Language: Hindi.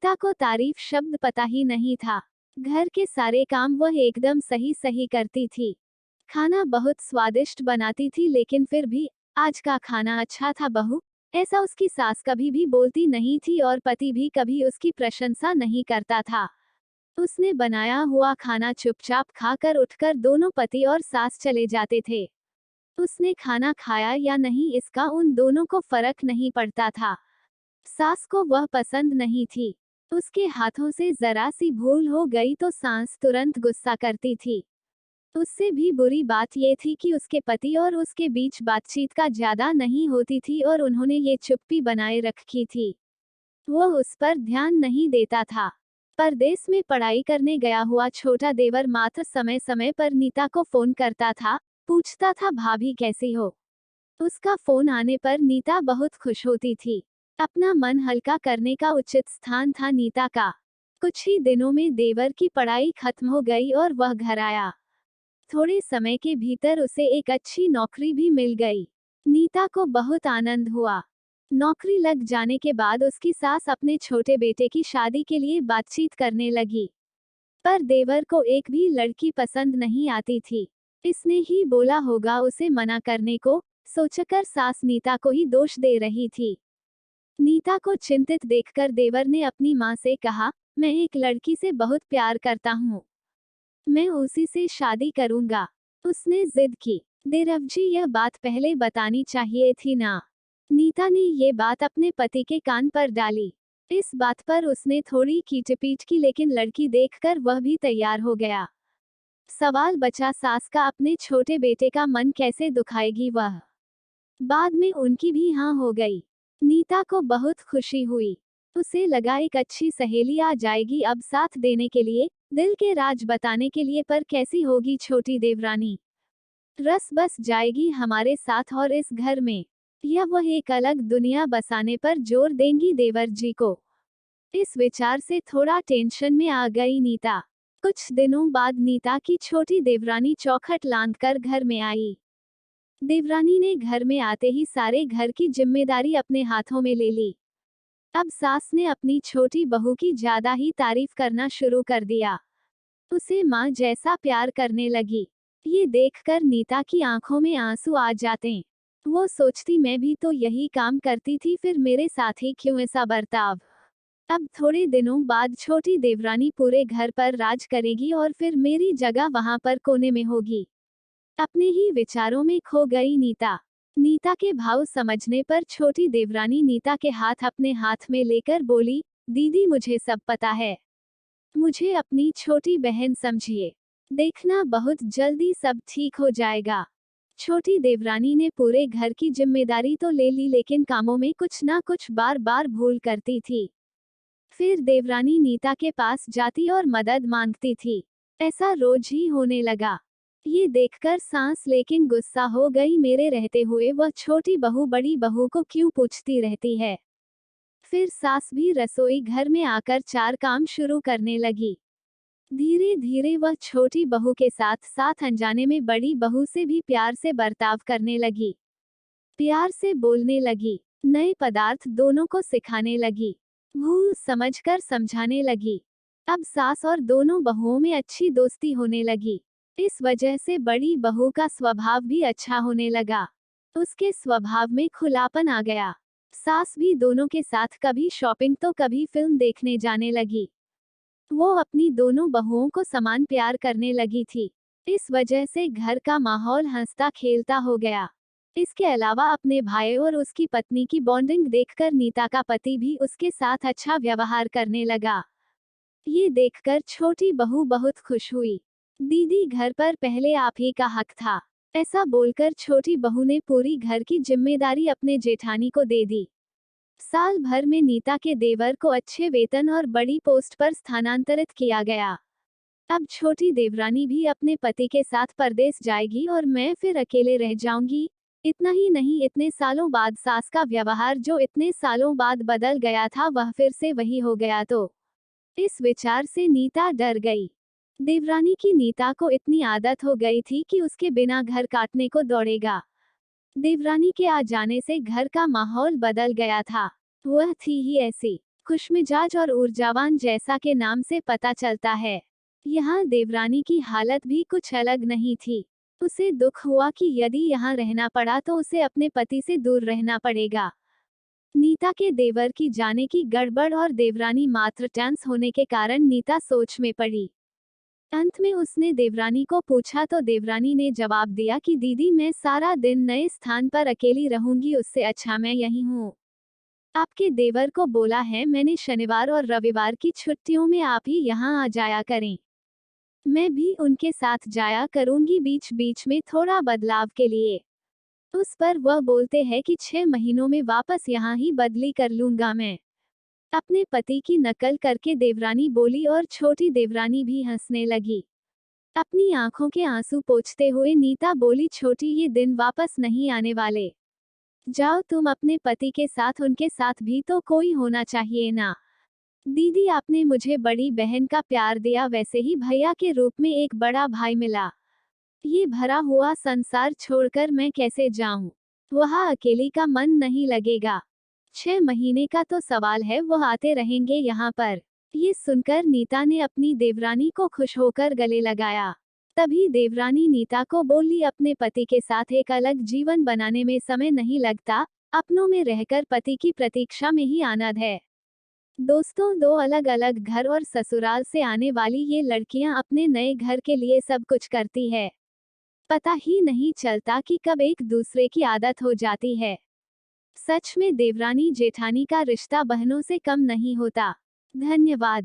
नीता को तारीफ शब्द पता ही नहीं था। घर के सारे काम वह एकदम सही सही करती थी। खाना बहुत स्वादिष्ट बनाती थी, लेकिन फिर भी आज का खाना अच्छा था बहू, ऐसा उसकी सास कभी भी बोलती नहीं थी और पति भी कभी उसकी प्रशंसा नहीं करता था। उसने बनाया हुआ खाना चुपचाप खाकर उठकर दोनों पति और सास चले जाते थे। उसने खाना खाया या नहीं इसका उन दोनों को फर्क नहीं पड़ता था। सास को वह पसंद नहीं थी। उसके हाथों से जरा सी भूल हो गई तो सास तुरंत गुस्सा करती थी। उससे भी बुरी बात यह थी कि उसके पति और उसके बीच बातचीत का ज्यादा नहीं होती थी और उन्होंने ये चुप्पी बनाए रखी थी। वह उस पर ध्यान नहीं देता था। परदेश में पढ़ाई करने गया हुआ छोटा देवर मात्र समय समय पर नीता को फोन करता था, पूछता था भाभी कैसी हो। उसका फोन आने पर नीता बहुत खुश होती थी। अपना मन हल्का करने का उचित स्थान था नीता का। कुछ ही दिनों में देवर की पढ़ाई खत्म हो गई और वह घर आया। थोड़े समय के भीतर उसे एक अच्छी नौकरी भी मिल गई। नीता को बहुत आनंद हुआ। नौकरी लग जाने के बाद उसकी सास अपने छोटे बेटे की शादी के लिए बातचीत करने लगी। पर देवर को एक भी लड़की पसंद नहीं आती थी। इसने ही बोला होगा उसे मना करने को, सोचकर सास नीता को ही दोष दे रही थी। नीता को चिंतित देखकर देवर ने अपनी मां से कहा, मैं एक लड़की से बहुत प्यार करता हूँ, मैं उसी से शादी करूंगा। उसने जिद की। देवरजी यह बात पहले बतानी चाहिए थी ना। नीता ने ये बात अपने पति के कान पर डाली। इस बात पर उसने थोड़ी खींचपीट की, लेकिन लड़की देखकर वह भी तैयार हो गया। सवाल बचा सास का अपने छोटे बेटे का मन कैसे दुखाएगी वह। बाद में उनकी भी हाँ हो गई। नीता को बहुत खुशी हुई। उसे लगा एक अच्छी सहेली आ जाएगी अब साथ देने के लिए, दिल के राज बताने के लिए। पर कैसी होगी छोटी देवरानी, रस बस जाएगी हमारे साथ और इस घर में, या वह एक अलग दुनिया बसाने पर जोर देंगी देवर जी को। इस विचार से थोड़ा टेंशन में आ गई नीता। कुछ दिनों बाद नीता की छोटी देवरानी चौखट लांघकर घर में आई। देवरानी ने घर में आते ही सारे घर की जिम्मेदारी अपने हाथों में ले ली। अब सास ने अपनी छोटी बहू की ज्यादा ही तारीफ करना शुरू कर दिया। उसे माँ जैसा प्यार करने लगी। ये देखकर नीता की आंखों में आंसू आ जाते। वो सोचती मैं भी तो यही काम करती थी, फिर मेरे साथ ही क्यों ऐसा बर्ताव। अब थोड़े दिनों बाद छोटी देवरानी पूरे घर पर राज करेगी और फिर मेरी जगह वहां पर कोने में होगी। अपने ही विचारों में खो गई नीता। नीता के भाव समझने पर छोटी देवरानी नीता के हाथ अपने हाथ में लेकर बोली, दीदी मुझे सब पता है, मुझे अपनी छोटी बहन समझिए, देखना बहुत जल्दी सब ठीक हो जाएगा। छोटी देवरानी ने पूरे घर की जिम्मेदारी तो ले ली, लेकिन कामों में कुछ ना कुछ बार बार भूल करती थी। फिर देवरानी नीता के पास जाती और मदद मांगती थी। ऐसा रोज ही होने लगा। ये देखकर सास लेकिन गुस्सा हो गई, मेरे रहते हुए वह छोटी बहू बड़ी बहू को क्यों पूछती रहती है। फिर सास भी रसोई घर में आकर चार काम शुरू करने लगी। धीरे धीरे वह छोटी बहू के साथ साथ अनजाने में बड़ी बहू से भी प्यार से बर्ताव करने लगी। प्यार से बोलने लगी, नए पदार्थ दोनों को सिखाने लगी, भूल समझकर समझाने लगी। अब सास और दोनों बहुओं में अच्छी दोस्ती होने लगी। इस वजह से बड़ी बहू का स्वभाव भी अच्छा होने लगा। उसके स्वभाव में खुलापन आ गया। सास भी दोनों के साथ कभी शॉपिंग तो कभी फिल्म देखने जाने लगी। वो अपनी दोनों बहुओं को समान प्यार करने लगी थी। इस वजह से घर का माहौल हंसता खेलता हो गया। इसके अलावा अपने भाई और उसकी पत्नी की बॉन्डिंग देखकर नीता का पति भी उसके साथ अच्छा व्यवहार करने लगा। ये देखकर छोटी बहू बहुत खुश हुई। दीदी घर पर पहले आप ही का हक था, ऐसा बोलकर छोटी बहू ने पूरी घर की जिम्मेदारी अपने जेठानी को दे दी। साल भर में नीता के देवर को अच्छे वेतन और बड़ी पोस्ट पर स्थानांतरित किया गया। अब छोटी देवरानी भी अपने पति के साथ परदेश जाएगी और मैं फिर अकेले रह जाऊंगी। इतना ही नहीं, इतने सालों बाद सास का व्यवहार जो इतने सालों बाद बदल गया था वह फिर से वही हो गया तो। इस विचार से नीता डर गई। देवरानी की नीता को इतनी आदत हो गई थी कि उसके बिना घर काटने को दौड़ेगा। देवरानी के आ जाने से घर का माहौल बदल गया था। वह थी ही ऐसी, खुशमिजाज और ऊर्जावान जैसा के नाम से पता चलता है। यहाँ देवरानी की हालत भी कुछ अलग नहीं थी। उसे दुख हुआ कि यदि यहाँ रहना पड़ा तो उसे अपने पति से दूर रहना पड़ेगा। नीता के देवर की जाने की गड़बड़ और देवरानी मात्र टेंस होने के कारण नीता सोच में पड़ी। अंत में उसने देवरानी को पूछा तो देवरानी ने जवाब दिया कि दीदी मैं सारा दिन नए स्थान पर अकेली रहूंगी, उससे अच्छा मैं यहीं हूँ। आपके देवर को बोला है मैंने शनिवार और रविवार की छुट्टियों में आप ही यहाँ आ जाया करें। मैं भी उनके साथ जाया करूंगी बीच बीच में थोड़ा बदलाव के लिए। उस पर वह बोलते हैं कि 6 महीनों में वापस यहाँ ही बदली कर लूंगा मैं। अपने पति की नकल करके देवरानी बोली और छोटी देवरानी भी हंसने लगी। अपनी आंखों के आंसू पोंछते हुए नीता बोली छोटी ये दिन वापस नहीं आने वाले। जाओ तुम अपने पति के साथ, उनके साथ भी तो कोई होना चाहिए ना। दीदी आपने मुझे बड़ी बहन का प्यार दिया, वैसे ही भैया के रूप में एक बड़ा भाई मिला। ये भरा हुआ संसार छोड़कर मैं कैसे जाऊं? वहाँ अकेली का मन नहीं लगेगा। 6 महीने का तो सवाल है, वह आते रहेंगे यहाँ पर। ये सुनकर नीता ने अपनी देवरानी को खुश होकर गले लगाया। तभी देवरानी नीता को बोली अपने पति के साथ एक अलग जीवन बनाने में समय नहीं लगता, अपनों में रहकर पति की प्रतीक्षा में ही आनंद है। दोस्तों, 2 अलग अलग घर और ससुराल से आने वाली ये लड़कियां अपने नए घर के लिए सब कुछ करती है। पता ही नहीं चलता कि कब एक दूसरे की आदत हो जाती है। सच में देवरानी जेठानी का रिश्ता बहनों से कम नहीं होता। धन्यवाद।